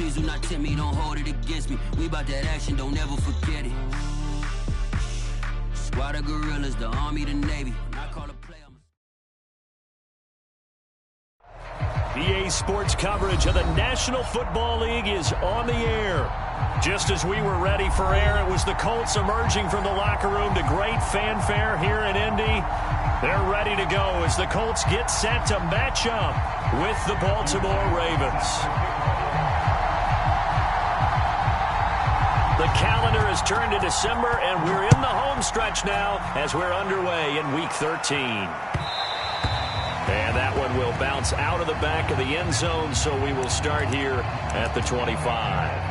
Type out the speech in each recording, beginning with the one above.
please do not tempt me, don't hold it against me. We about that action, don't ever forget it. Squad of gorillas, the Army, the Navy. When I call a play, EA Sports coverage of the National Football League is on the air. Just as we were ready for air, it was the Colts emerging from the locker room to great fanfare here in Indy. They're ready to go as the Colts get set to match up with the Baltimore Ravens. The calendar has turned to December, and we're in the home stretch now as we're underway in Week 13. And that one will bounce out of the back of the end zone, so we will start here at the 25.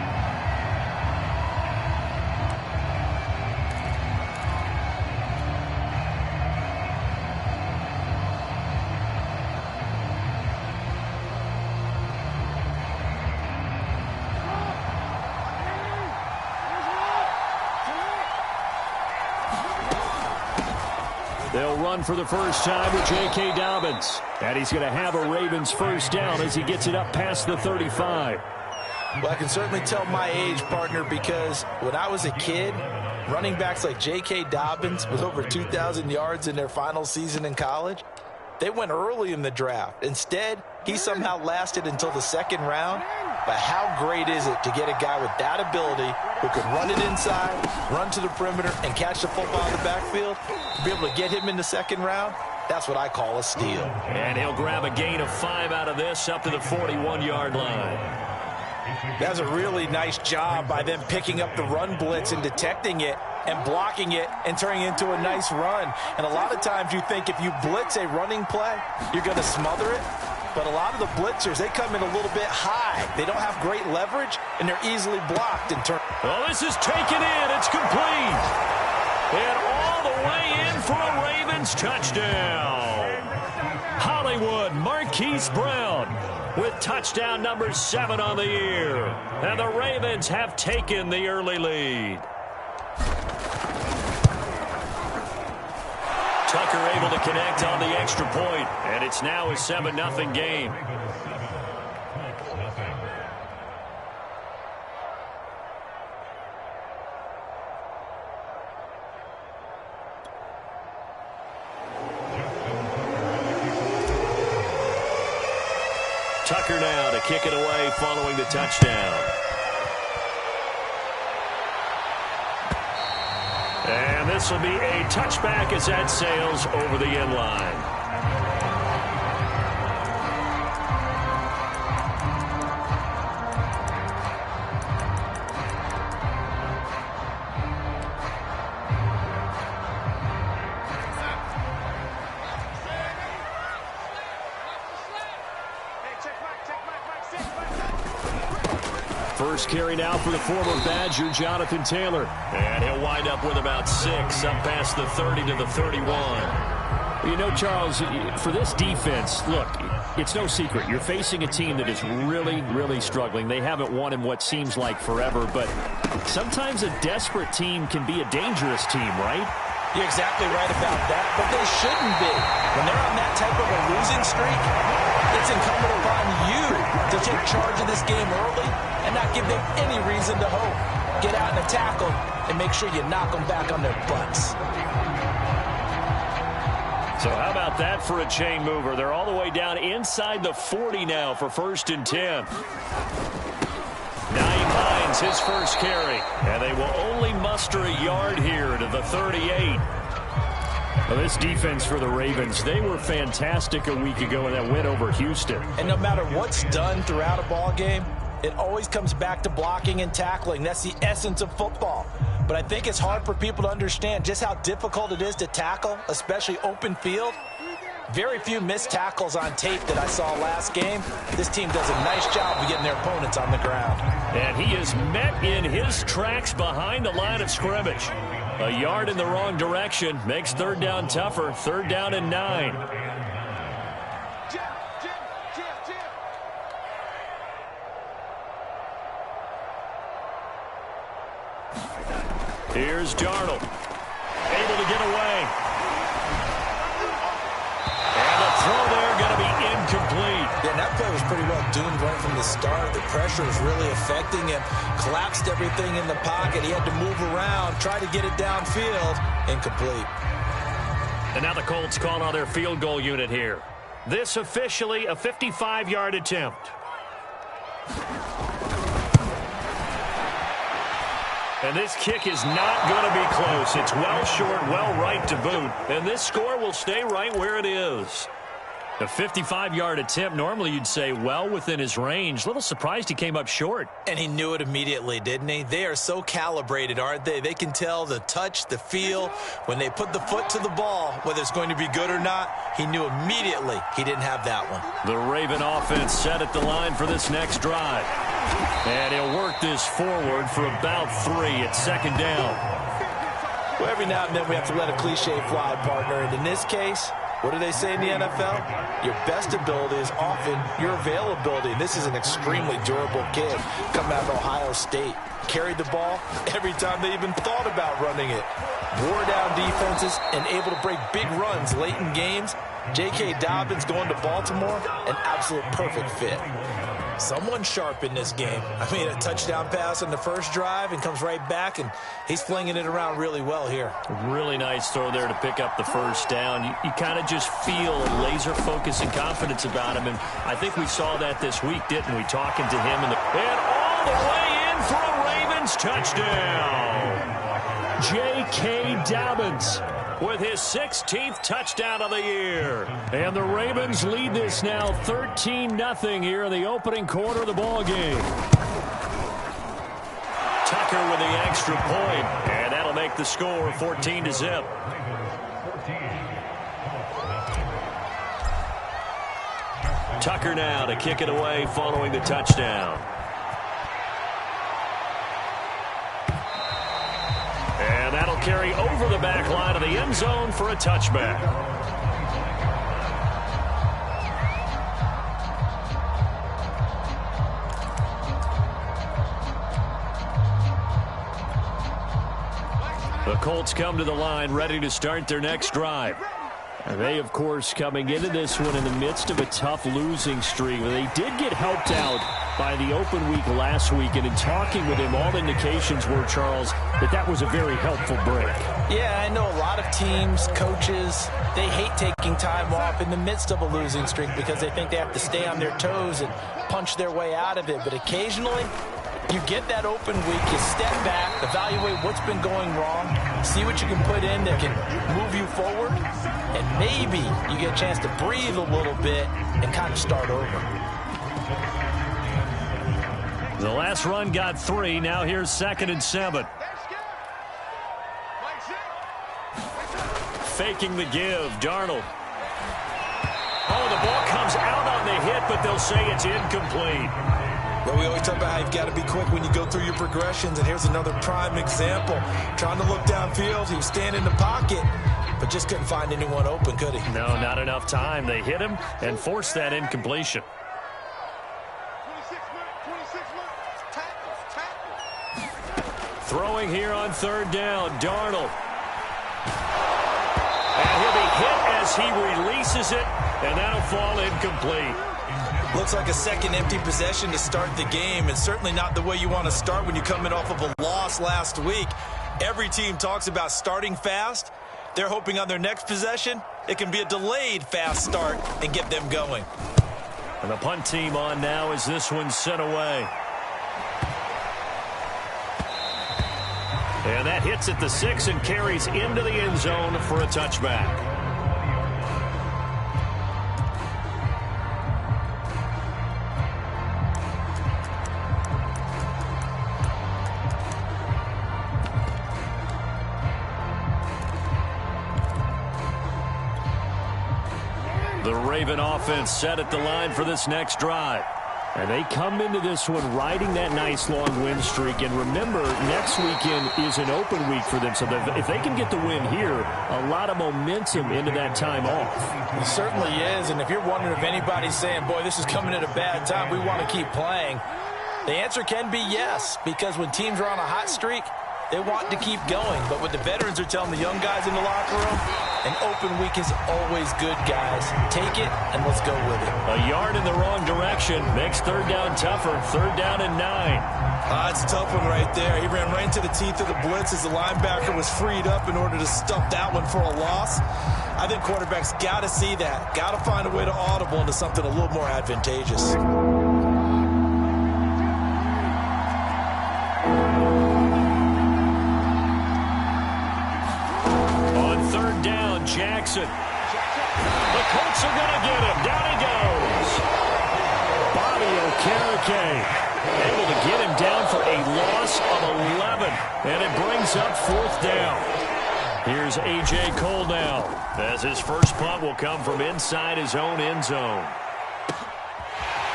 They'll run for the first time with J.K. Dobbins. And he's going to have a Ravens first down as he gets it up past the 35. Well, I can certainly tell my age, partner, because when I was a kid, running backs like J.K. Dobbins with over 2,000 yards in their final season in college, they went early in the draft. Instead, he somehow lasted until the second round. But how great is it to get a guy with that ability who can run it inside, run to the perimeter, and catch the football in the backfield? To be able to get him in the second round, that's what I call a steal. And he'll grab a gain of 5 out of this up to the 41-yard line. That's a really nice job by them picking up the run blitz and detecting it and blocking it and turning it into a nice run. And a lot of times you think if you blitz a running play, you're going to smother it. But a lot of the blitzers, they come in a little bit high. They don't have great leverage, and they're easily blocked in turn. Well, this is taken in. It's complete. And all the way in for a Ravens touchdown. Hollywood Marquise Brown with touchdown number 7 on the year. And the Ravens have taken the early lead. Tucker able to connect on the extra point, and it's now a 7-0 game. Tucker now to kick it away following the touchdown. And this will be a touchback as that sails over the end line. First carry now for the former Badger, Jonathan Taylor. And he'll wind up with about 6, up past the 30 to the 31. You know, Charles, for this defense, look, it's no secret. You're facing a team that is really, really struggling. They haven't won in what seems like forever, but sometimes a desperate team can be a dangerous team, right? You're exactly right about that, but they shouldn't be. When they're on that type of a losing streak, it's incumbent upon you to take charge of this game early and not give them any reason to hope. Get out in a tackle and make sure you knock them back on their butts. So how about that for a chain mover? They're all the way down inside the 40 now for 1st and 10. Nyheim Hines, his first carry. And they will only muster a yard here to the 38. Well, this defense for the Ravens, they were fantastic a week ago in that win over Houston. And no matter what's done throughout a ball game, it always comes back to blocking and tackling. That's the essence of football. But I think it's hard for people to understand just how difficult it is to tackle, especially open field. Very few missed tackles on tape that I saw last game. This team does a nice job of getting their opponents on the ground. And he is met in his tracks behind the line of scrimmage. A yard in the wrong direction makes 3rd down tougher. 3rd down and 9. Here's Darnold, able to get away. And the throw there going to be incomplete. Yeah, that play was pretty well doomed right from the start. The pressure was really affecting him. Collapsed everything in the pocket. He had to move around, try to get it downfield. Incomplete. And now the Colts call on their field goal unit here. This officially a 55-yard attempt. And this kick is not going to be close. It's well short, well right to boot. And this score will stay right where it is. A 55-yard attempt, normally you'd say well within his range. Little surprised he came up short. And he knew it immediately, didn't he? They are so calibrated, aren't they? They can tell the touch, the feel. When they put the foot to the ball, whether it's going to be good or not, he knew immediately he didn't have that one. The Raven offense set at the line for this next drive. And he'll work this forward for about 3 at second down. Well, every now and then we have to let a cliche fly, partner. And in this case, what do they say in the NFL? Your best ability is often your availability. And this is an extremely durable kid coming out of Ohio State. Carried the ball every time they even thought about running it. Wore down defenses and able to break big runs late in games. J.K. Dobbins going to Baltimore, an absolute perfect fit. Someone sharp in this game. I mean, a touchdown pass on the first drive and comes right back, and he's flinging it around really well here. Really nice throw there to pick up the first down. You kind of just feel a laser focus and confidence about him, and I think we saw that this week, didn't we? Talking to him, and all the way in for a Ravens touchdown. J.K. Dobbins with his 16th touchdown of the year. And the Ravens lead this now 13-0 here in the opening quarter of the ball game. Tucker with the extra point, and that'll make the score 14-0. Tucker now to kick it away following the touchdown. And that'll carry over the back line of the end zone for a touchback. The Colts come to the line ready to start their next drive. And they, of course, coming into this one in the midst of a tough losing streak. They did get helped out by the open week last week, and in talking with him, all indications were, Charles, that was a very helpful break. Yeah, I know a lot of teams, coaches, they hate taking time off in the midst of a losing streak because they think they have to stay on their toes and punch their way out of it. But occasionally, you get that open week, you step back, evaluate what's been going wrong, see what you can put in that can move you forward, and maybe you get a chance to breathe a little bit and kind of start over. The last run got 3. Now here's 2nd and 7. Faking the give, Darnold. Oh, the ball comes out on the hit, but they'll say it's incomplete. Well, we always talk about how you've got to be quick when you go through your progressions, and here's another prime example. Trying to look downfield, he was standing in the pocket, but just couldn't find anyone open, could he? No, not enough time. They hit him and forced that incompletion. Throwing here on 3rd down, Darnold. And he'll be hit as he releases it, and that'll fall incomplete. Looks like a second empty possession to start the game, and certainly not the way you want to start when you're coming off of a loss last week. Every team talks about starting fast. They're hoping on their next possession, it can be a delayed fast start and get them going. And the punt team on now as this one's sent away. And that hits at the 6 and carries into the end zone for a touchback. The Raven offense set at the line for this next drive. And they come into this one riding that nice long win streak. And remember, next weekend is an open week for them. So if they can get the win here, a lot of momentum into that time off. It certainly is. And if you're wondering if anybody's saying, boy, this is coming at a bad time, we want to keep playing, the answer can be yes. Because when teams are on a hot streak, they want to keep going. But what the veterans are telling the young guys in the locker room, An open week is always good, guys. Take it, and let's go with it. A yard in the wrong direction makes third down tougher. Third down and 9. That's a tough one right there. He ran right into the teeth of the blitz as the linebacker was freed up in order to stuff that one for a loss. I think quarterbacks got to see that. Got to find a way to audible into something a little more advantageous. Jackson. The Colts are going to get him. Down he goes. Bobby Okereke able to get him down for a loss of 11. And it brings up fourth down. Here's A.J. Cole now, as his first punt will come from inside his own end zone.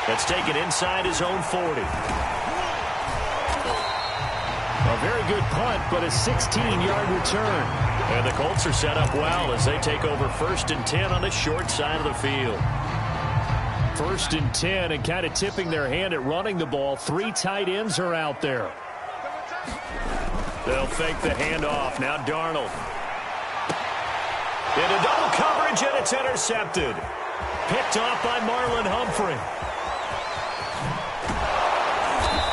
That's taken inside his own 40. A very good punt, but a 16-yard return. And the Colts are set up well as they take over 1st and 10 on the short side of the field. 1st and 10, and kind of tipping their hand at running the ball. 3 tight ends are out there. They'll fake the handoff. Now Darnold. Into double coverage, and it's intercepted. Picked off by Marlon Humphrey.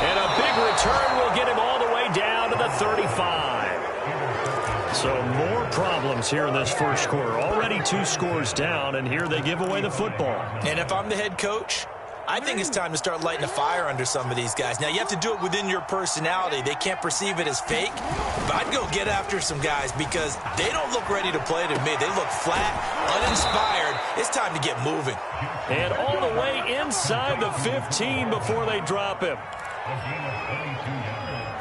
And a big return will get him all the way down to the 35. So more problems here in this first quarter. Already 2 scores down, and here they give away the football. And if I'm the head coach, I think it's time to start lighting a fire under some of these guys. Now, you have to do it within your personality. They can't perceive it as fake. But I'd go get after some guys because they don't look ready to play to me. They look flat, uninspired. It's time to get moving. And all the way inside the 15 before they drop him.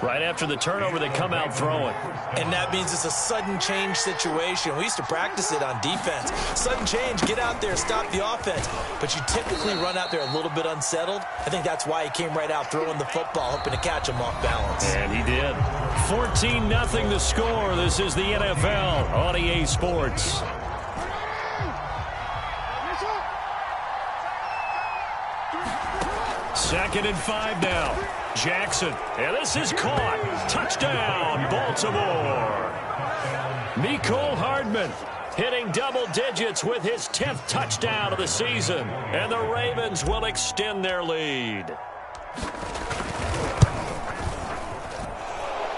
Right after the turnover, they come out throwing. And that means it's a sudden change situation. We used to practice it on defense. Sudden change, get out there, stop the offense. But you typically run out there a little bit unsettled. I think that's why he came right out throwing the football, hoping to catch him off balance. And he did. 14-0 the score. This is the NFL on EA Sports. Second and 5 now. Jackson, and this is caught. Touchdown, Baltimore. Mecole Hardman hitting double digits with his 10th touchdown of the season. And the Ravens will extend their lead.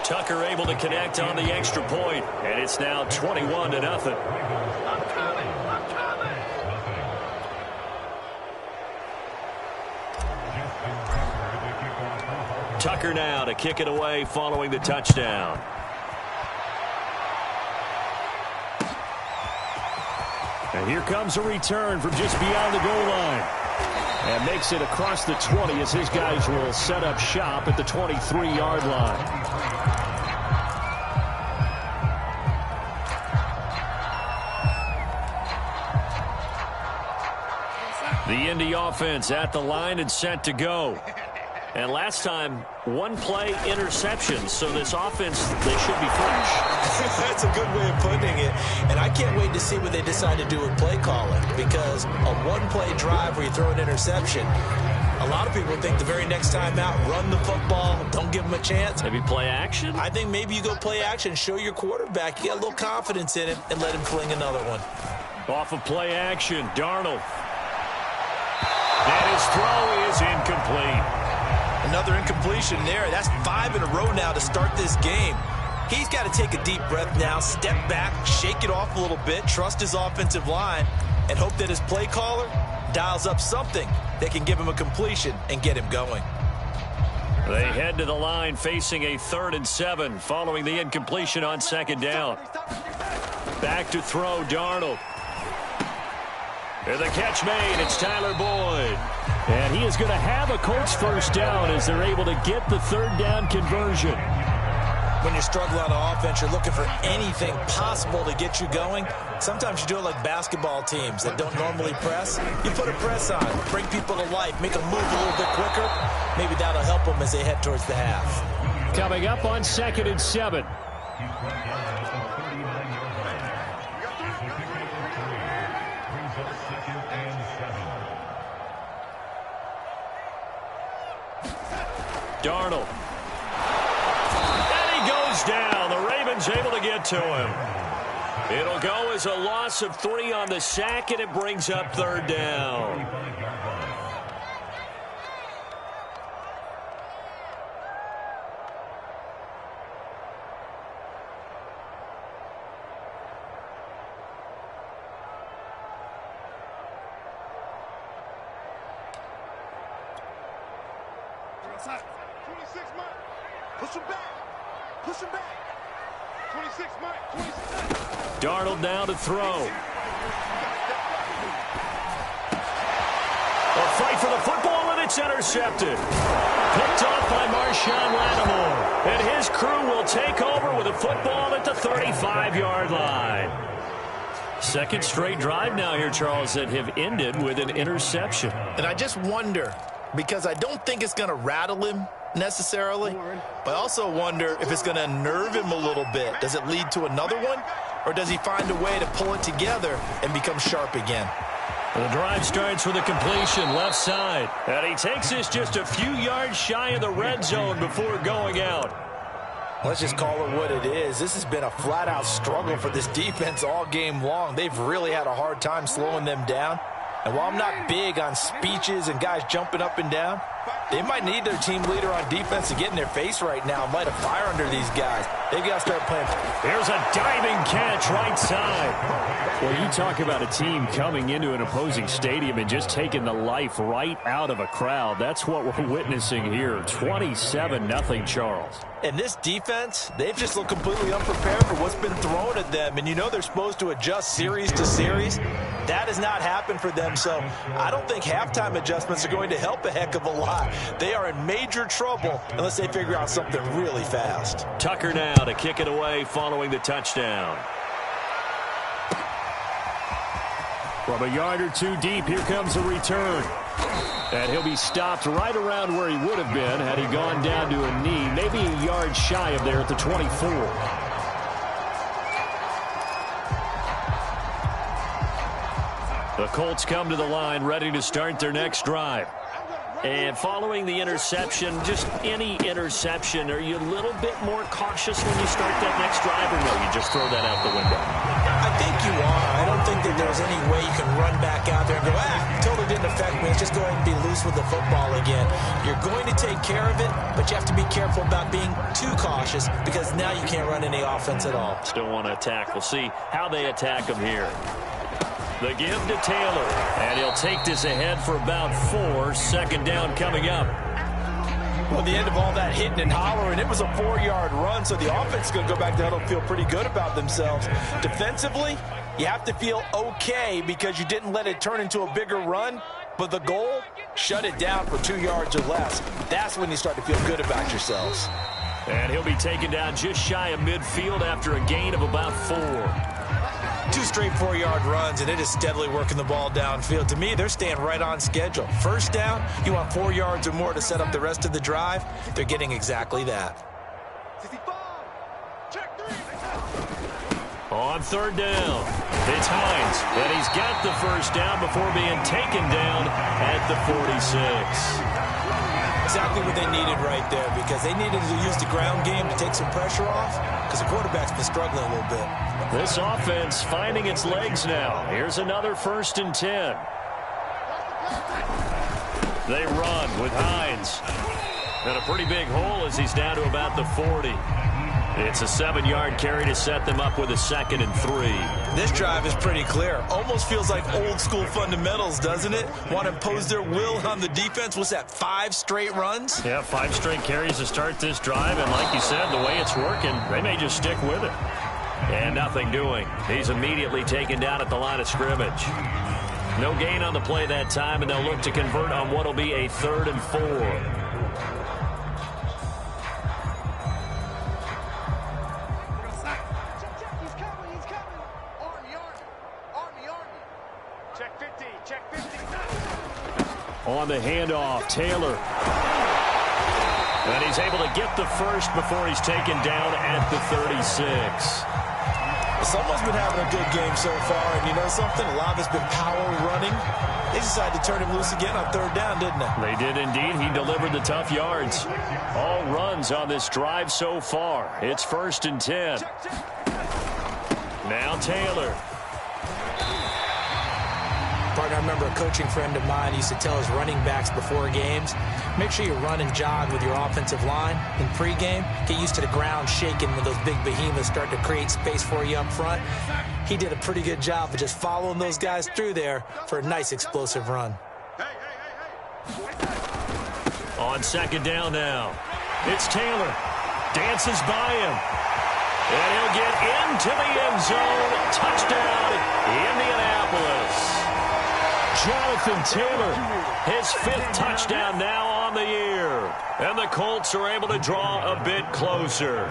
Tucker able to connect on the extra point, and it's now 21-0. Tucker now to kick it away following the touchdown. And here comes a return from just beyond the goal line. And makes it across the 20 as his guys will set up shop at the 23-yard line. The Indy offense at the line and set to go. And last time, 1-play interception, so this offense, they should be fresh. That's a good way of putting it. And I can't wait to see what they decide to do with play calling, because a 1-play drive where you throw an interception, a lot of people think the very next time out, run the football, don't give them a chance. Maybe play action? I think maybe you go play action, show your quarterback, you got a little confidence in him, and let him fling another one. Off of play action, Darnold. And his throw is incomplete. Another incompletion there. That's 5 in a row now to start this game. He's got to take a deep breath now, step back, shake it off a little bit, trust his offensive line, and hope that his play caller dials up something that can give him a completion and get him going. They head to the line facing a 3rd and 7 following the incompletion on 2nd down. Back to throw, Darnold. And the catch made. It's Tyler Boyd. And he is going to have a Colts first down as they're able to get the 3rd down conversion. When you struggle on offense, you're looking for anything possible to get you going. Sometimes you do it like basketball teams that don't normally press. You put a press on, bring people to life, make them move a little bit quicker. Maybe that'll help them as they head towards the half. Coming up on 2nd and 7. Darnold. And he goes down. The Ravens able to get to him. It'll go as a loss of 3 on the sack, and it brings up 3rd down. Darnold now to throw. A fight for the football, and it's intercepted. Picked off by Marshawn Lattimore. And his crew will take over with a football at the 35-yard line. Second straight drive now here, Charles, that have ended with an interception. And I just wonder, because I don't think it's going to rattle him necessarily, but I also wonder if it's going to unnerve him a little bit. Does it lead to another one? Or does he find a way to pull it together and become sharp again? The drive starts with a completion left side. And he takes this just a few yards shy of the red zone before going out. Let's just call it what it is. This has been a flat-out struggle for this defense all game long. They've really had a hard time slowing them down. And while I'm not big on speeches and guys jumping up and down, they might need their team leader on defense to get in their face right now and light a fire under these guys. They've got to start playing. There's a diving catch right side. Well, you talk about a team coming into an opposing stadium and just taking the life right out of a crowd. That's what we're witnessing here. 27-0, Charles. And this defense, they've just looked completely unprepared for what's been thrown at them. And you know they're supposed to adjust series to series. That has not happened for them. So I don't think halftime adjustments are going to help a heck of a lot. They are in major trouble unless they figure out something really fast. Tucker now to kick it away following the touchdown. From a yard or two deep, here comes a return. And he'll be stopped right around where he would have been had he gone down to a knee, maybe a yard shy of there at the 24. The Colts come to the line ready to start their next drive. And following the interception, just any interception, are you a little bit more cautious when you start that next drive, or no, you just throw that out the window? I think you are. I don't think that there's any way you can run back out there and go, totally didn't affect me. Let's just go ahead and be loose with the football again. You're going to take care of it, but you have to be careful about being too cautious because now you can't run any offense at all. Still want to attack. We'll see how they attack them here. The give to Taylor, and he'll take this ahead for about 4. Second down coming up. Well, the end of all that hitting and hollering, it was a 4-yard run, so the offense is going to go back to huddle and feel pretty good about themselves. Defensively, you have to feel okay because you didn't let it turn into a bigger run, but the goal, shut it down for 2 yards or less. That's when you start to feel good about yourselves. And he'll be taken down just shy of midfield after a gain of about 4. 2 straight 4-yard runs, and it is steadily working the ball downfield. To me, they're staying right on schedule. First down, you want 4 yards or more to set up the rest of the drive. They're getting exactly that. On third down, it's Hines, and he's got the first down before being taken down at the 46. Exactly what they needed right there, because they needed to use the ground game to take some pressure off, because the quarterback's been struggling a little bit. This offense finding its legs now. Here's another 1st and 10. They run with Hines. And a pretty big hole as he's down to about the 40. It's a 7-yard carry to set them up with a 2nd and 3. This drive is pretty clear. Almost feels like old school fundamentals, doesn't it? Want to impose their will on the defense. What's that, 5 straight runs? Yeah, 5 straight carries to start this drive. And like you said, the way it's working, they may just stick with it. And nothing doing. He's immediately taken down at the line of scrimmage. No gain on the play that time, and they'll look to convert on what will be a 3rd and 4. On the handoff, Taylor. And he's able to get the first before he's taken down at the 36. Someone's been having a good game so far, and you know something? A lot of it's been power running. They decided to turn him loose again on 3rd down, didn't they? They did indeed. He delivered the tough yards. All runs on this drive so far. It's 1st and 10. Now Taylor. Partner, I remember a coaching friend of mine used to tell his running backs before games, make sure you run and jog with your offensive line in pregame. Get used to the ground shaking when those big behemoths start to create space for you up front. He did a pretty good job of just following those guys through there for a nice explosive run. On second down now. It's Taylor. Dances by him. And he'll get into the end zone. Touchdown, Indianapolis. Jonathan Taylor, his 5th touchdown now on the year. And the Colts are able to draw a bit closer.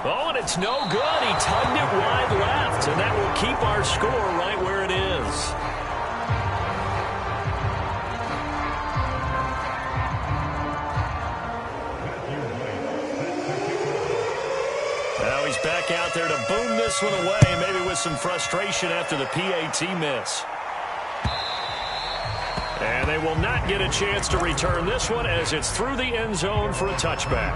Oh, and it's no good. He tugged it wide left, and that will keep our score right where it is. Now he's back out there to boom this one away, maybe with some frustration after the PAT miss. And they will not get a chance to return this one as it's through the end zone for a touchback.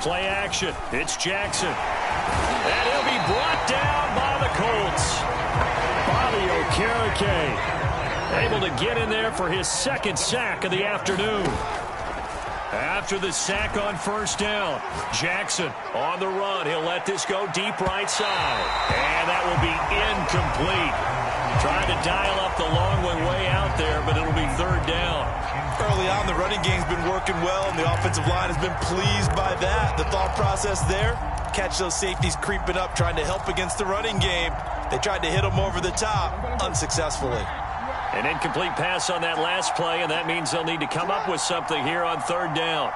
Play action. It's Jackson. And he'll be brought down by the Colts. Bobby Okereke able to get in there for his 2nd sack of the afternoon. After the sack on first down, Jackson on the run. He'll let this go deep right side. And that will be incomplete. Trying to dial up the long one way out there, but it'll be 3rd down. Early on, the running game's been working well, and the offensive line has been pleased by that. The thought process there, catch those safeties creeping up, trying to help against the running game. They tried to hit them over the top, unsuccessfully. An incomplete pass on that last play, and that means they'll need to come up with something here on 3rd down.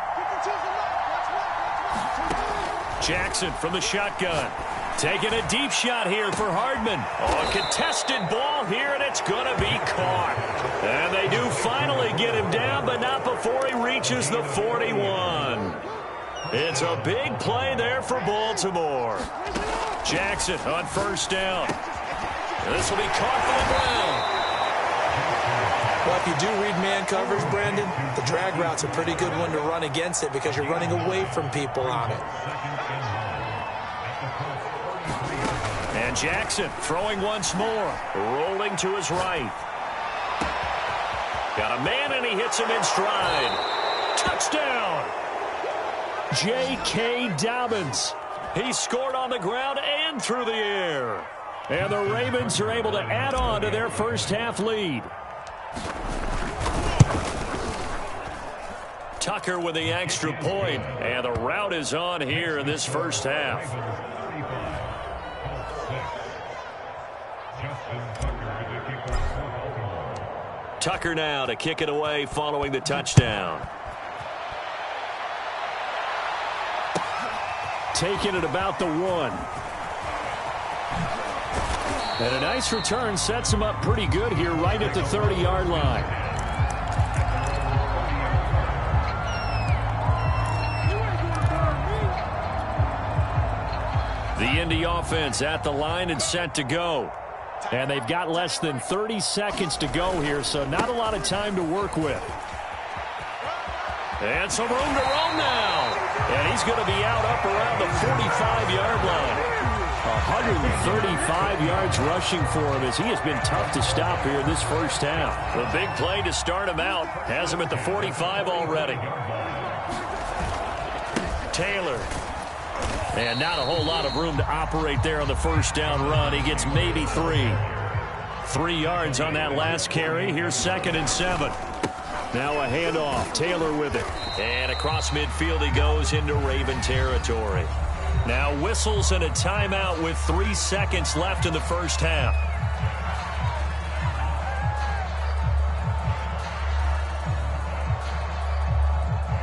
Jackson from the shotgun. Taking a deep shot here for Hardman. Oh, a contested ball here, and it's going to be caught. And they do finally get him down, but not before he reaches the 41. It's a big play there for Baltimore. Jackson on first down. This will be caught for the ground. Well, if you do read man coverage, Brandon, the drag route's a pretty good one to run against it because you're running away from people on it. And Jackson throwing once more, rolling to his right. Got a man, and he hits him in stride. Touchdown! J.K. Dobbins. He scored on the ground and through the air. And the Ravens are able to add on to their first half lead. Tucker with the extra point, and the route is on here in this first half. Tucker now to kick it away following the touchdown. Taking it about the 1. And a nice return sets him up pretty good here right at the 30-yard line. The Indy offense at the line and set to go. And they've got less than 30 seconds to go here, so not a lot of time to work with. And some room to roam now. And he's going to be out up around the 45-yard line. 135 yards rushing for him as he has been tough to stop here in this first half. The big play to start him out has him at the 45 already. Taylor. And not a whole lot of room to operate there on the first down run. He gets maybe 3. 3 yards on that last carry. Here's 2nd and 7. Now a handoff. Taylor with it. And across midfield he goes into Raven territory. Now whistles and a timeout with 3 seconds left in the first half.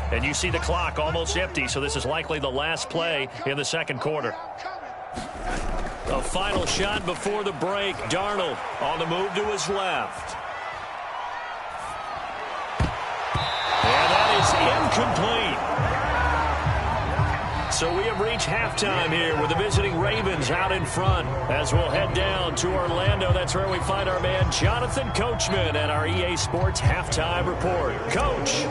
And you see the clock almost empty, so this is likely the last play in the second quarter. A final shot before the break. Darnold on the move to his left. And that is incomplete. So we have reached halftime here with the visiting Ravens out in front. As we'll head down to Orlando, that's where we find our man Jonathan Coachman at our EA Sports Halftime Report. Coach.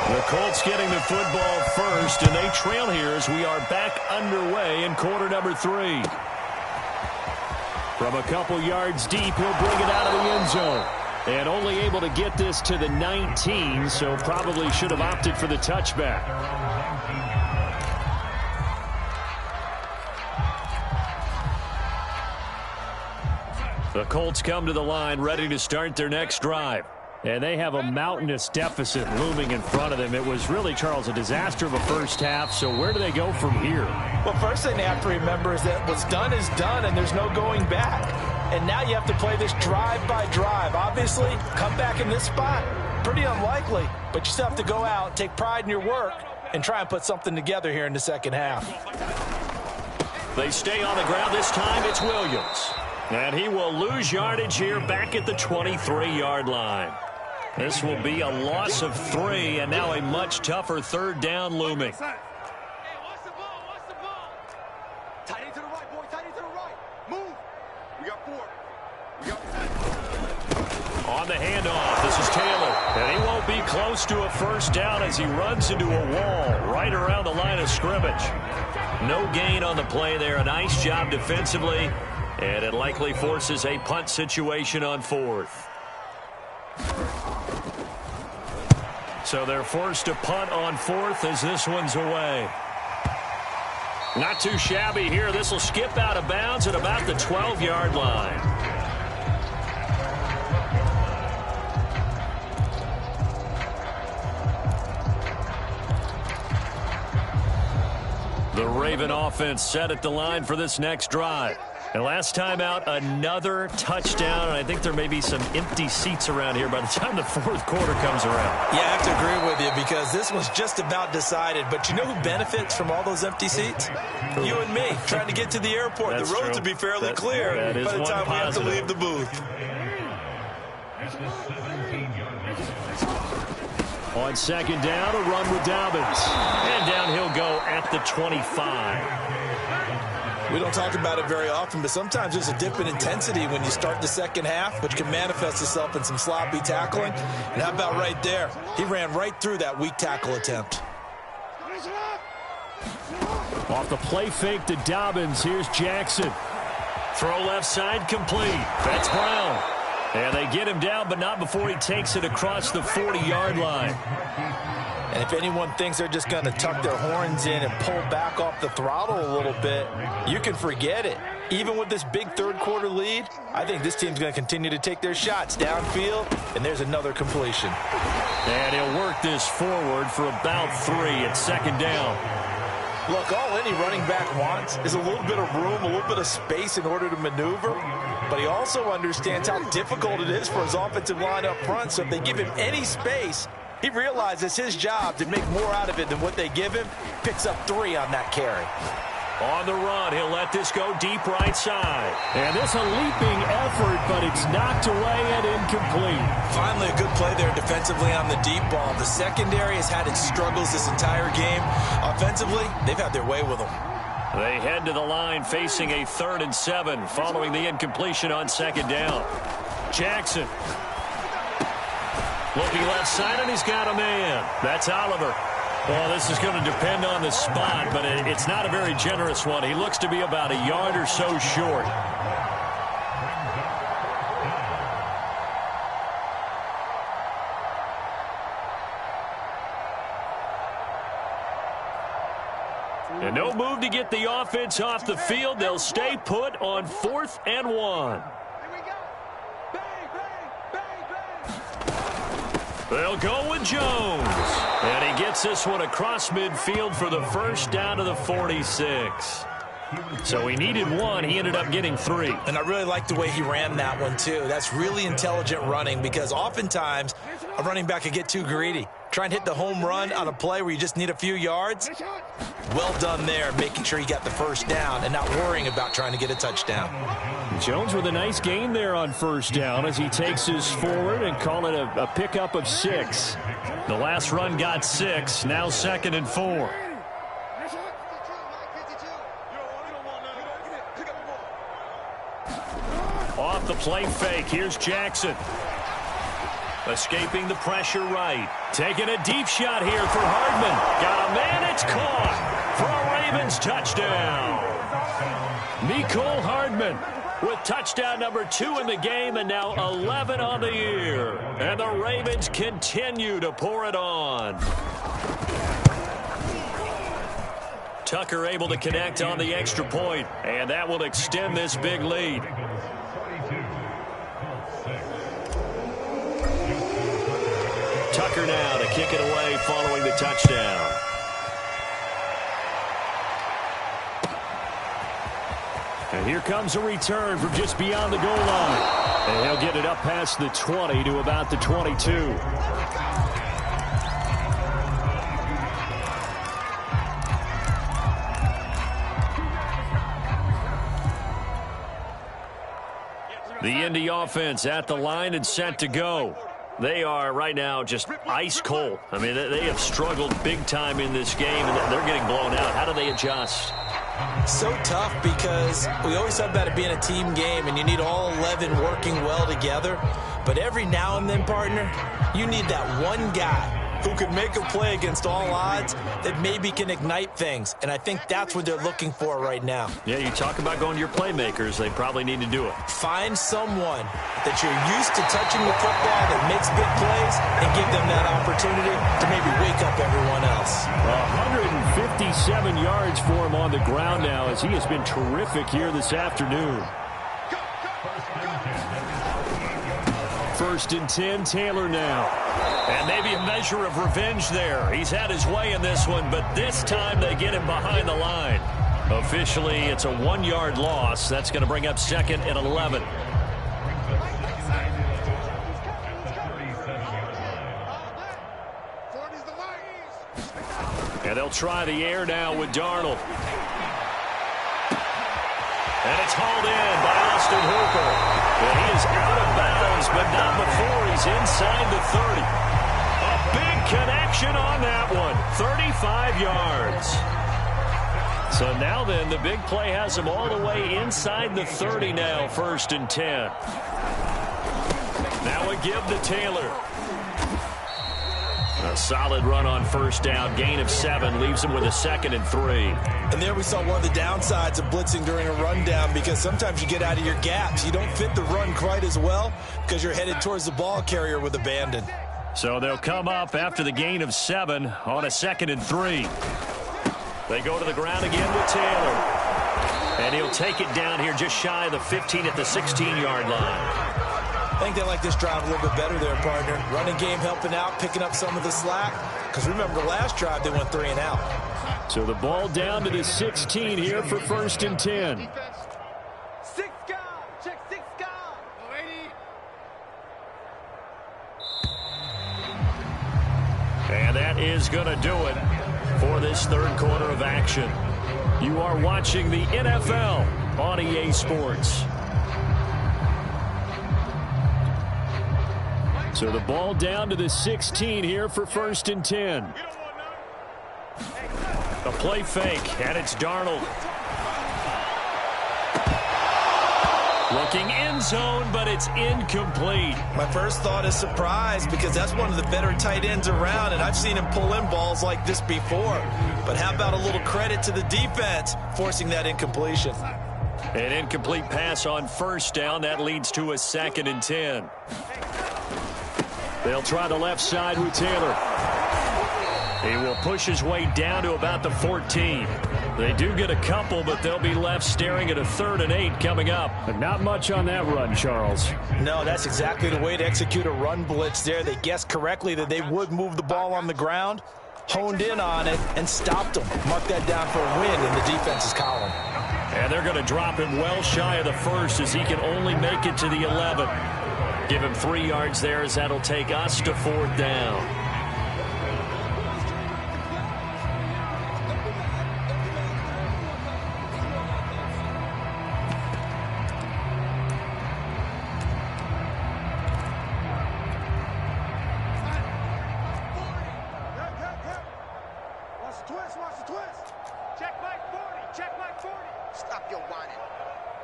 The Colts getting the football first, and they trail here as we are back underway in quarter number 3. From a couple yards deep, he'll bring it out of the end zone. And only able to get this to the 19, so probably should have opted for the touchback. The Colts come to the line ready to start their next drive. And they have a mountainous deficit looming in front of them. It was really, Charles, a disaster of a first half. So where do they go from here? Well, first thing they have to remember is that what's done is done, and there's no going back. And now you have to play this drive by drive. Obviously, come back in this spot, pretty unlikely. But you still have to go out, take pride in your work, and try and put something together here in the second half. They stay on the ground. This time it's Williams. And he will lose yardage here back at the 23-yard line. This will be a loss of 3, and now a much tougher third down looming. Hey, watch the ball, watch the ball. Tight end to the right, boy, tight end to the right. Move. We got 4. We got 5. On the handoff, this is Taylor. And he won't be close to a first down as he runs into a wall right around the line of scrimmage. No gain on the play there. A nice job defensively. And it likely forces a punt situation on 4th. So they're forced to punt on 4th as this one's away. Not too shabby here. This will skip out of bounds at about the 12-yard line. The Raven offense set at the line for this next drive. And last time out, another touchdown. And I think there may be some empty seats around here by the time the 4th quarter comes around. Yeah, I have to agree with you because this was just about decided. But you know who benefits from all those empty seats? You and me, trying to get to the airport. That's the roads true. will be fairly clear by the time we have to leave the booth. On second down, a run with Dobbins. And down he'll go at the 25. We don't talk about it very often, but sometimes there's a dip in intensity when you start the second half, which can manifest itself in some sloppy tackling. And how about right there? He ran right through that weak tackle attempt. Off the play fake to Dobbins, here's Jackson. Throw left side complete. That's Brown. And they get him down, but not before he takes it across the 40-yard line. And if anyone thinks they're just going to tuck their horns in and pull back off the throttle a little bit, you can forget it. Even with this big third-quarter lead, I think this team's going to continue to take their shots downfield, and there's another completion. And he'll work this forward for about 3 at second down. Look, all any running back wants is a little bit of room, a little bit of space in order to maneuver, but he also understands how difficult it is for his offensive line up front, so if they give him any space, he realizes his job to make more out of it than what they give him. Picks up 3 on that carry. On the run, he'll let this go deep right side. And this a leaping effort, but it's knocked away and incomplete. Finally, a good play there defensively on the deep ball. The secondary has had its struggles this entire game. Offensively, they've had their way with them. They head to the line facing a 3rd and 7 following the incompletion on second down. Jackson. Looking left side, and he's got a man. That's Oliver. Well, this is going to depend on the spot, but it's not a very generous one. He looks to be about a yard or so short. And no move to get the offense off the field. They'll stay put on 4th and 1. They'll go with Jones. And he gets this one across midfield for the first down to the 46. So he needed 1. He ended up getting 3. And I really like the way he ran that one, too. That's really intelligent running because oftentimes a running back can get too greedy. Try and hit the home run on a play where you just need a few yards. Well done there, making sure he got the first down and not worrying about trying to get a touchdown. Jones with a nice gain there on first down as he takes his forward and call it a pickup of 6. The last run got 6, now 2nd and 4. off the play fake. Here's Jackson. Escaping the pressure right. Taking a deep shot here for Hardman. Got a man. It's caught for a Ravens touchdown. Mecole Hardman with touchdown number 2 in the game and now 11 on the year. And the Ravens continue to pour it on. Tucker able to connect on the extra point, and that will extend this big lead. Tucker now to kick it away following the touchdown. And here comes a return from just beyond the goal line. And he'll get it up past the 20 to about the 22. The Indy offense at the line and set to go. They are right now just ice cold. I mean, they have struggled big time in this game, and they're getting blown out. How do they adjust? So tough because we always talk about it being a team game, and you need all 11 working well together. But every now and then, partner, you need that one guy who could make a play against all odds that maybe can ignite things. And I think that's what they're looking for right now. Yeah, you talk about going to your playmakers. They probably need to do it. Find someone that you're used to touching the football that makes big plays and give them that opportunity to maybe wake up everyone else. 157 yards for him on the ground now as he has been terrific here this afternoon. 1st and 10, Taylor now. And maybe a measure of revenge there. He's had his way in this one, but this time they get him behind the line. Officially, it's a 1-yard loss. That's going to bring up 2nd and 11. And they'll try the air now with Darnold. And it's hauled in by Austin Hooper. And he is out of bounds, but not before he's inside the 30. A big connection on that one. 35 yards. So now then, the big play has him all the way inside the 30 now, 1st and 10. Now a give to Taylor. A solid run on 1st down. Gain of 7 leaves him with a 2nd and 3. And there we saw one of the downsides of blitzing during a rundown, because sometimes you get out of your gaps. You don't fit the run quite as well because you're headed towards the ball carrier with abandon. So they'll come up after the gain of 7 on a 2nd and 3. They go to the ground again with Taylor. And he'll take it down here just shy of the 15 at the 16-yard line. I think they like this drive a little bit better there, partner. Running game helping out, picking up some of the slack. Because remember, the last drive they went 3 and out. So the ball down to the 16 here for 1st and 10. 6 guard. Check 6 guard. And that is going to do it for this 3rd quarter of action. You are watching the NFL on EA Sports. So the ball down to the 16 here for 1st and 10. A play fake, and it's Darnold. Looking end zone, but it's incomplete. My first thought is surprise, because that's one of the better tight ends around, and I've seen him pull in balls like this before. But how about a little credit to the defense forcing that incompletion? An incomplete pass on 1st down. That leads to a 2nd and 10. They'll try the left side with Taylor. He will push his way down to about the 14. They do get a couple, but they'll be left staring at a 3rd and 8 coming up. But not much on that run, Charles. No, that's exactly the way to execute a run blitz there. They guessed correctly that they would move the ball on the ground, honed in on it, and stopped them. Mark that down for a win in the defense's column. And they're going to drop him well shy of the 1st as he can only make it to the 11. Give him 3 yards there as that'll take us to 4th down. Watch the twist. Check Mike 40. Check Mike 40. Stop your whining.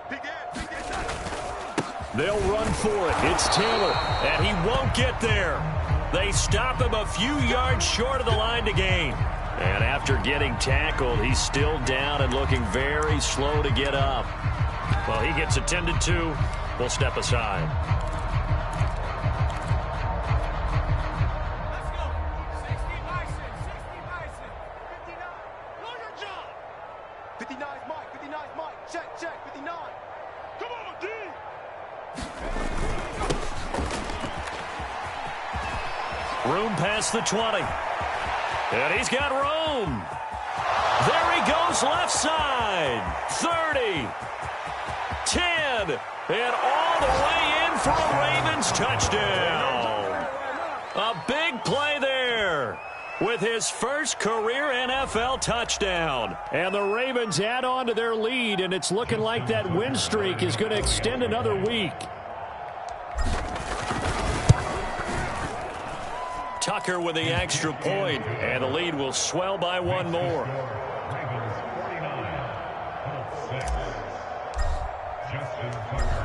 Big Ed. Big Ed. They'll run for it. It's Taylor, and he won't get there. They stop him a few yards short of the line to gain. And after getting tackled, he's still down and looking very slow to get up. Well, he gets attended to. We'll step aside. Let's go. 60 Bison. 60 Bison. 59. Know your job. 59 is Mike. 59 is Mike. Check, check. 59. Come on, D. Room past the 20. And he's got room. There he goes left side. 30. 10. And all the way in for a Ravens touchdown. A big play there with his first career NFL touchdown. And the Ravens add on to their lead, and it's looking like that win streak is going to extend another week. Tucker with the extra point, and the lead will swell by one more.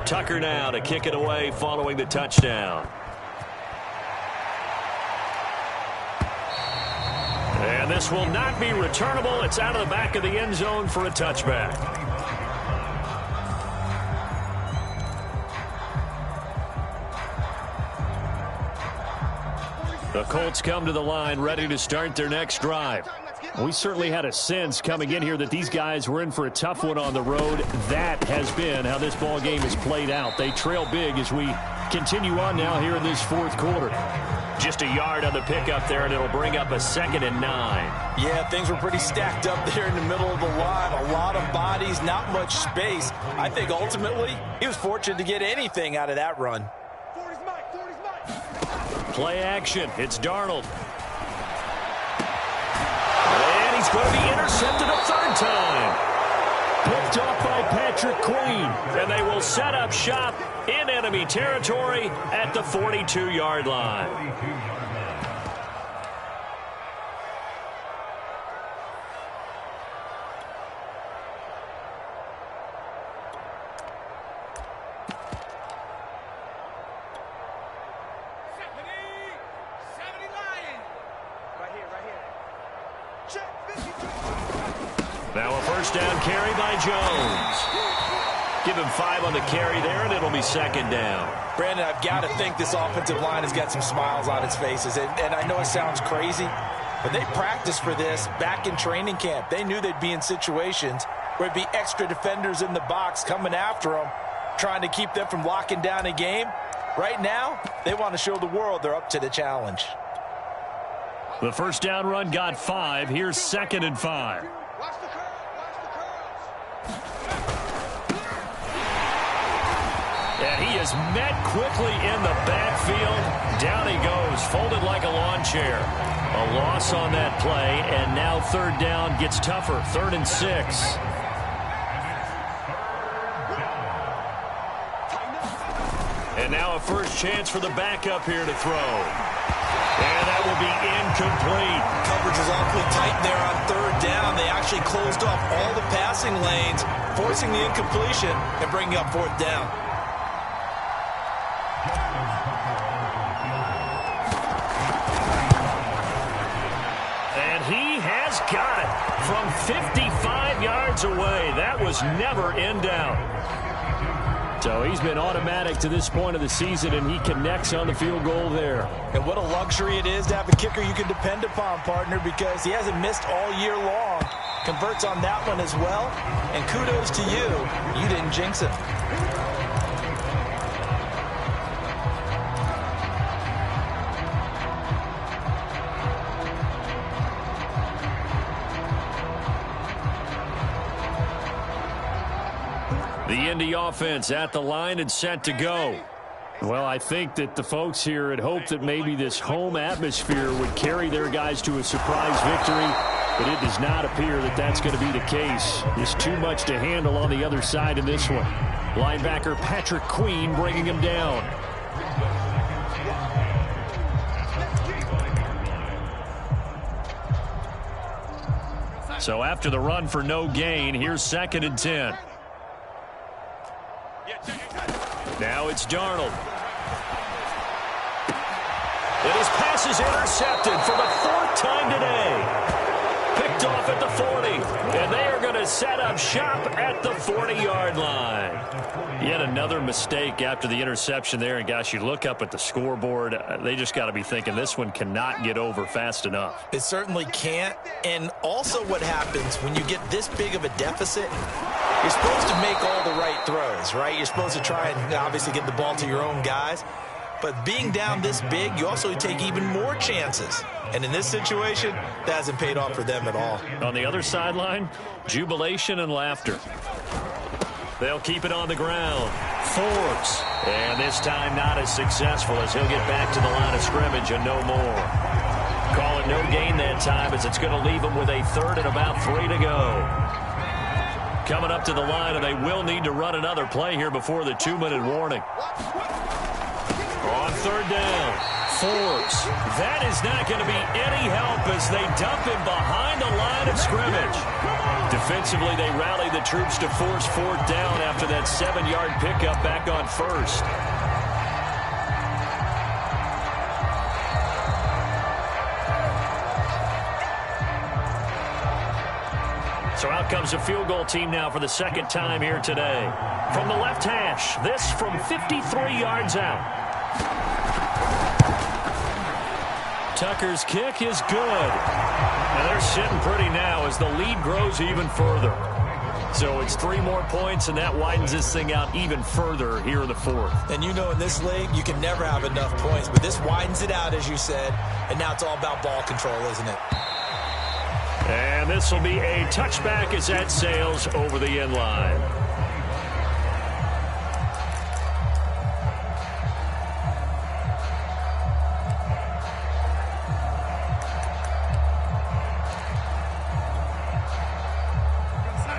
Tucker now to kick it away following the touchdown. And this will not be returnable. It's out of the back of the end zone for a touchback. The Colts come to the line ready to start their next drive. We certainly had a sense coming in here that these guys were in for a tough one on the road. That has been how this ball game has played out. They trail big as we continue on now here in this fourth quarter. Just a yard on the pickup there, and it'll bring up a 2nd and 9. Yeah, things were pretty stacked up there in the middle of the line. A lot of bodies, not much space. I think ultimately he was fortunate to get anything out of that run. 40's Mike. 40's Mike. Play action. It's Darnold. And he's going to be intercepted a third time. Picked off by Patrick Queen. And they will set up shop in enemy territory at the 42-yard line. Now a first down carry by Jones. Give him 5 on the carry there, and it'll be 2nd down. Brandon, I've got to think this offensive line has got some smiles on its faces. And I know it sounds crazy, but they practiced for this back in training camp. They knew they'd be in situations where it'd be extra defenders in the box coming after them, trying to keep them from locking down a game. Right now, they want to show the world they're up to the challenge. The first down run got 5. Here's 2nd and 5. Watch the curl. Watch the curls. And he is met quickly in the backfield. Down he goes, folded like a lawn chair. A loss on that play, and now 3rd down gets tougher. 3rd and 6. And now a first chance for the backup here to throw. And that will be incomplete. Coverage was awfully tight there on 3rd down. They actually closed off all the passing lanes, forcing the incompletion and bringing up 4th down. And he has got it from 55 yards away. That was never in doubt. So he's been automatic to this point of the season, and he connects on the field goal there. And what a luxury it is to have a kicker you can depend upon, partner, because he hasn't missed all year long. Converts on that one as well. And kudos to you. You didn't jinx it. The Indy offense at the line and set to go. Well, I think that the folks here had hoped that maybe this home atmosphere would carry their guys to a surprise victory, but it does not appear that that's going to be the case. There's too much to handle on the other side in this one. Linebacker Patrick Queen bringing him down. So after the run for no gain, here's 2nd and 10. Now Now it's Darnold. And his pass is intercepted for the 4th time today. Picked off at the 40. And they are going to set up shop at the 40-yard line. Yet another mistake after the interception there. And, gosh, you look up at the scoreboard. They just got to be thinking this one cannot get over fast enough. It certainly can't. And also what happens when you get this big of a deficit, you're supposed to make all the right throws, right? You're supposed to try and obviously get the ball to your own guys. But being down this big, you also take even more chances. And in this situation, that hasn't paid off for them at all. On the other sideline, jubilation and laughter. They'll keep it on the ground. Forbes. And this time not as successful as he'll get back to the line of scrimmage and no more. Call it no gain that time as it's going to leave him with a 3rd and about 3 to go. Coming up to the line, and they will need to run another play here before the 2-minute warning. On 3rd down, Forbes. That is not going to be any help as they dump him behind the line of scrimmage. Defensively, they rally the troops to force 4th down after that 7-yard pickup back on 1st. So out comes a field goal team now for the 2nd time here today. From the left hash, this from 53 yards out. Tucker's kick is good. And they're sitting pretty now as the lead grows even further. So it's 3 more points, and that widens this thing out even further here in the 4th. And you know in this league, you can never have enough points. But this widens it out, as you said. And now it's all about ball control, isn't it? And this will be a touchback as that sails over the end line.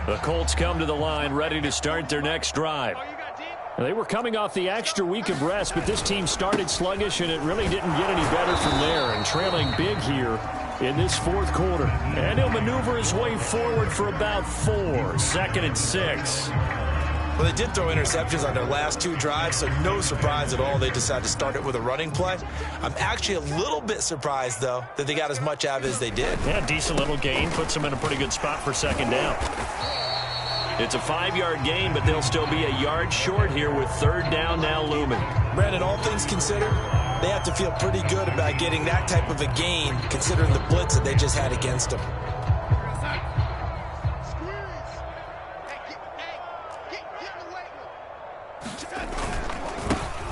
The Colts come to the line ready to start their next drive. They were coming off the extra week of rest, but this team started sluggish, and it really didn't get any better from there. And trailing big here in this 4th quarter. And he'll maneuver his way forward for about 4. 2nd and 6. Well, they did throw interceptions on their last 2 drives, so no surprise at all they decided to start it with a running play. I'm actually a little bit surprised, though, that they got as much out of it as they did. Yeah, decent little gain. Puts them in a pretty good spot for 2nd down. It's a 5-yard gain, but they'll still be a yard short here with 3rd down now looming. Brandon, all things considered, they have to feel pretty good about getting that type of a gain, considering the blitz that they just had against them.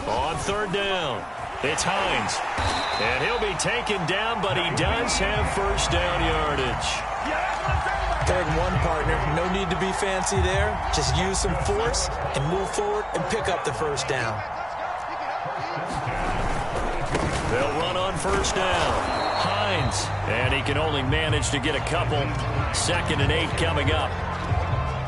On 3rd down, it's Hines. And he'll be taken down, but he does have 1st down yardage. 3rd and 1, partner. No need to be fancy there. Just use some force and move forward and pick up the 1st down. They'll run on 1st down. Hines. And he can only manage to get a couple. 2nd and 8 coming up.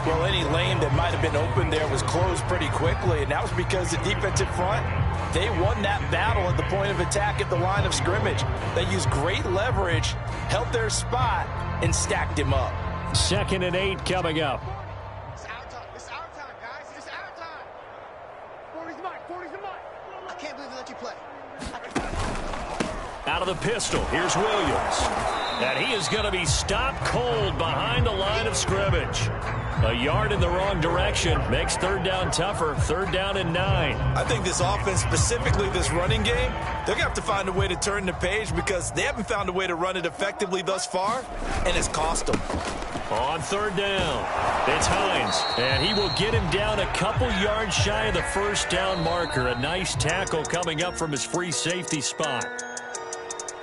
Well, any lane that might have been open there was closed pretty quickly, and that was because the defensive front, they won that battle at the point of attack at the line of scrimmage. They used great leverage, held their spot, and stacked him up. 2nd and 8 coming up. It's our time. It's our time, guys. It's our time. 40's the mic. 40's the mic. I can't believe they let you play. Out of the pistol, here's Williams. And he is going to be stopped cold behind the line of scrimmage. A yard in the wrong direction makes 3rd down tougher. 3rd down and 9. I think this offense, specifically this running game, they're going to have to find a way to turn the page because they haven't found a way to run it effectively thus far, and it's cost them. On 3rd down, it's Hines. And he will get him down a couple yards shy of the 1st down marker. A nice tackle coming up from his free safety spot.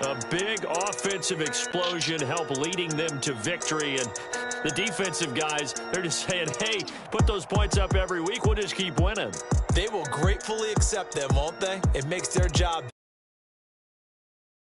A big offensive explosion help leading them to victory. And the defensive guys, they're just saying, hey, put those points up every week. We'll just keep winning. They will gratefully accept them, won't they? It makes their job